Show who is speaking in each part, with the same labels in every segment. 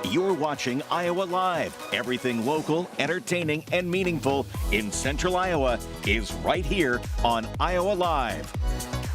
Speaker 1: You're watching Iowa Live. Everything local, entertaining, and meaningful in Central Iowa is right here on Iowa Live.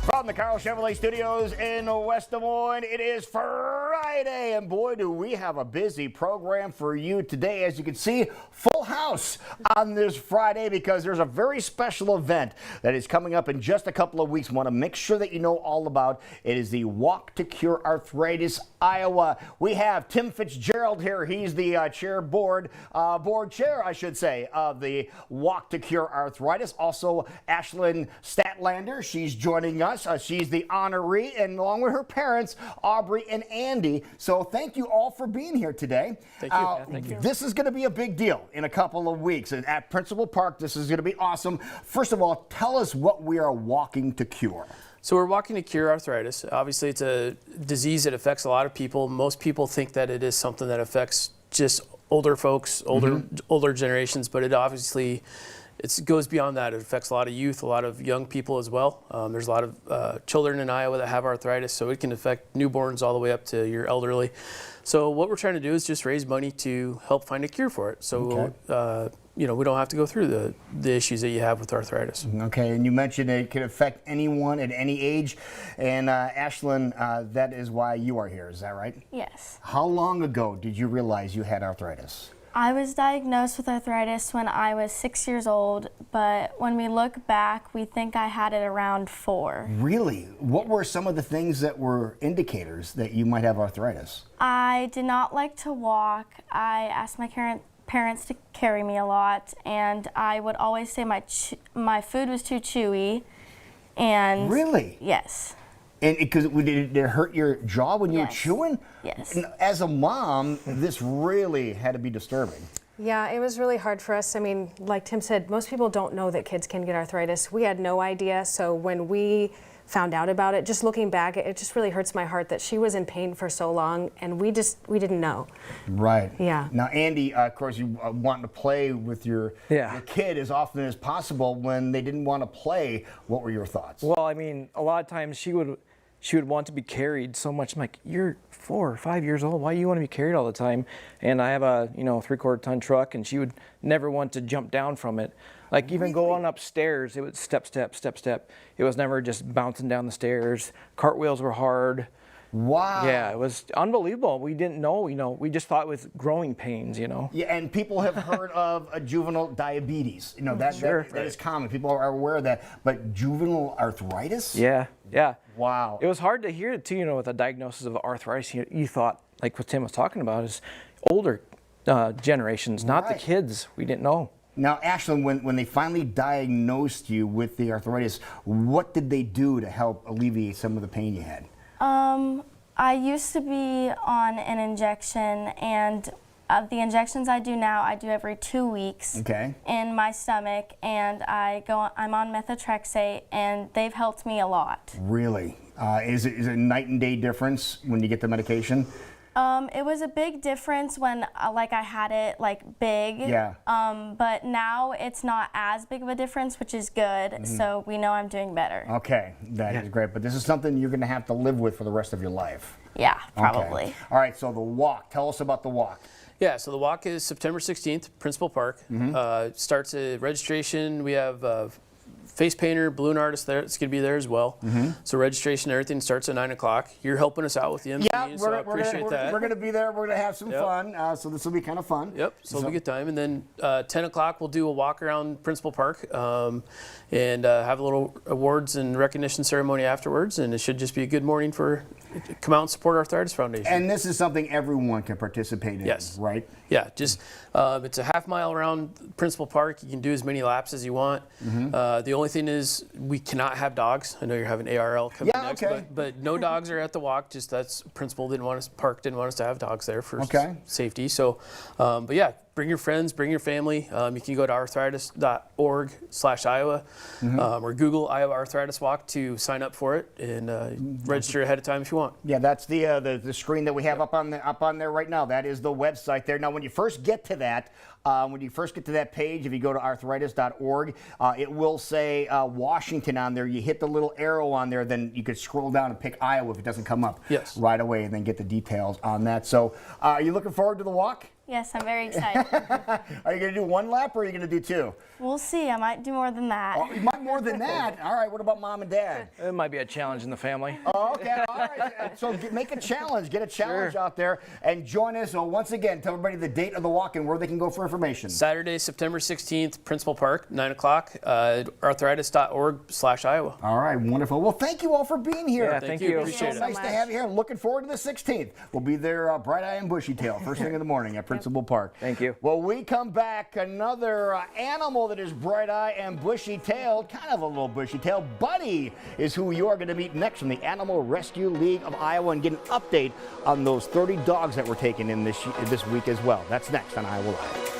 Speaker 2: From the Carl Chevrolet Studios in West Des Moines, it is Friday, and boy, do we have a busy program for you today. As you can see, full house on this Friday because there's a very special event that is coming up in just a couple of weeks. Want to make sure that you know all about. It is the Walk to Cure Arthritis-Iowa. We have Tim Fitzgerald here. He's the board chair, I should say, of the Walk to Cure Arthritis. Also, Ashlyn Statlander, she's joining us. She's the honoree, and along with her parents, Aubrey and Andy. So thank you all for being here today.
Speaker 3: Thank you. Thank you.
Speaker 2: This is going to be a big deal in a couple of weeks at Principal Park. This is going to be awesome. First of all, tell us what we are walking to cure.
Speaker 3: So we're walking to cure arthritis. Obviously, it's a disease that affects a lot of people. Most people think that it is something that affects just older folks, older generations, but it obviously goes beyond that. It affects a lot of youth, a lot of young people as well. There's a lot of children in Iowa that have arthritis, so it can affect newborns all the way up to your elderly. So what we're trying to do is just raise money to help find a cure for it. So we don't have to go through the issues that you have with arthritis.
Speaker 2: Okay, and you mentioned it can affect anyone at any age. And Ashlyn, that is why you are here, is that right?
Speaker 4: Yes.
Speaker 2: How long ago did you realize you had arthritis?
Speaker 4: I was diagnosed with arthritis when I was 6 years old, but when we look back, we think I had it around 4.
Speaker 2: Really? What were some of the things that were indicators that you might have arthritis?
Speaker 4: I did not like to walk. I asked my parents to carry me a lot, and I would always say my food was too chewy. And
Speaker 2: really?
Speaker 4: Yes.
Speaker 2: And did it hurt your jaw when you were chewing?
Speaker 4: Yes.
Speaker 2: As a mom, this really had to be disturbing.
Speaker 5: Yeah, it was really hard for us. I mean, like Tim said, most people don't know that kids can get arthritis. We had no idea, so when we found out about it, just looking back, it just really hurts my heart that she was in pain for so long, and we didn't know.
Speaker 2: Right.
Speaker 5: Yeah.
Speaker 2: Now, Andy, of course, you wanting to play with your kid as often as possible. When they didn't want to play, what were your thoughts?
Speaker 6: Well, I mean, a lot of times she would want to be carried so much. I'm like, you're 4 or 5 years old. Why do you want to be carried all the time? And I have a 3/4 ton truck, and she would never want to jump down from it. Like even going upstairs, it was step, step, step, step. It was never just bouncing down the stairs. Cartwheels were hard.
Speaker 2: Wow.
Speaker 6: Yeah, it was unbelievable. We didn't know, we just thought it was growing pains,
Speaker 2: Yeah, and people have heard of a juvenile diabetes. That is common. People are aware of that. But juvenile arthritis?
Speaker 6: Yeah.
Speaker 2: Wow.
Speaker 6: It was hard to hear it too, with a diagnosis of arthritis. You thought, like what Tim was talking about, is older generations, not the kids. We didn't know.
Speaker 2: Now, Ashlyn, when they finally diagnosed you with the arthritis, what did they do to help alleviate some of the pain you had?
Speaker 4: I used to be on an injection, and the injections I do now, I do every 2 weeks in my stomach, and I'm on methotrexate, and they've helped me a lot.
Speaker 2: Really? Is it a night and day difference when you get the medication?
Speaker 4: It was a big difference when I had it big.
Speaker 2: Yeah.
Speaker 4: But now it's not as big of a difference, which is good. So we know I'm doing better.
Speaker 2: Okay, that is great. But this is something you're going to have to live with for the rest of your life.
Speaker 4: Yeah, probably.
Speaker 2: Okay. All right, so the walk. Tell us about the walk.
Speaker 3: Yeah, so the walk is September 16th, Principal Park. Starts at registration. We have face painter, balloon artist there. It's going to be there as well. So registration, everything starts at 9 o'clock. You're helping us out with the MC, so I appreciate that.
Speaker 2: We're going to be there. We're going to have some fun. So this will be kind of fun.
Speaker 3: Yep, so it'll be a good time. And then 10 o'clock, we'll do a walk around Principal Park and have a little awards and recognition ceremony afterwards. And it should just be a good morning come out and support Arthritis Foundation.
Speaker 2: And this is something everyone can participate in, right?
Speaker 3: Yeah, just it's a half mile around Principal Park. You can do as many laps as you want. The only thing is we cannot have dogs. I know you're having ARL coming next, but no dogs are at the walk. Just Principal didn't want us to have dogs there for safety. So, but yeah, bring your friends, bring your family. You can go to arthritis.org/Iowa or Google Iowa Arthritis Walk to sign up for it and register ahead of time if you want.
Speaker 2: Yeah, that's the screen that we have up on there right now. That is the website there. Now, when you first get to that, page, if you go to arthritis.org, it will say Washington on there. You hit the little arrow on there, then you could scroll down and pick Iowa if it doesn't come up right away, and then get the details on that. So, are you looking forward to the walk?
Speaker 4: Yes, I'm very excited.
Speaker 2: Are you going to do one lap or are you going to do two?
Speaker 4: We'll see. I might do more than that.
Speaker 2: Oh, you might more than that. All right. What about mom and dad?
Speaker 6: It might be a challenge in the family.
Speaker 2: Oh, okay. All right. So make a challenge. Get a challenge out there and join us. So once again, tell everybody the date of the walk and where they can go for information.
Speaker 3: Saturday, September 16th, Principal Park, 9 o'clock, arthritis.org/Iowa.
Speaker 2: All right. Wonderful. Well, thank you all for being here.
Speaker 6: Yeah, thank you.
Speaker 3: Appreciate
Speaker 2: So
Speaker 3: it.
Speaker 2: nice to have you here. Looking forward to the 16th. We'll be there bright eye and bushy tail first thing in the morning at Principal Park.
Speaker 6: Thank you.
Speaker 2: Well, we come back, another animal that is bright eye and bushy tailed, kind of a little bushy tail. Buddy is who you are going to meet next from the Animal Rescue League of Iowa and get an update on those 30 dogs that were taken in this week as well. That's next on Iowa Live.